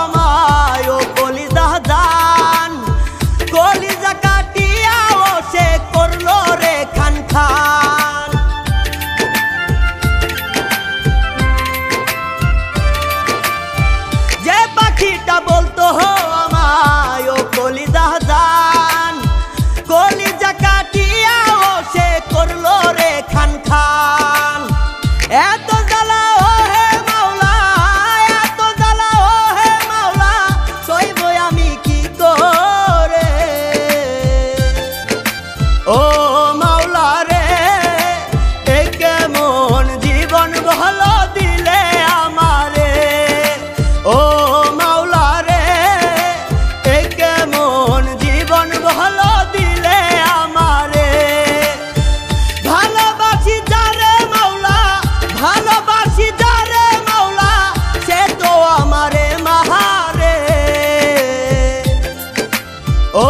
আমায় ও কলিজা জান, কলিজা কাটিয়া ও সে করলো রে খান খান। যে পাখিটা বলতো আমায় ও কলিজা জান, কলিজা কাটিয়া ও সে করলো রে খান খান। এত জ্বালা ও হে মাওলা, এত জ্বালা ও হে মাওলা, সইব আমি কি করে। ও মাওলা রে, এ কেমন জীবন ভালো দিলে আমারে। ও মাওলা রে, এ কেমন জীবন ভালো দিলে আমারে। ভালোবাসি যারে মাওলা, ভালোবাসি যারে মাওলা, সে তো আমারে মাহারে। ও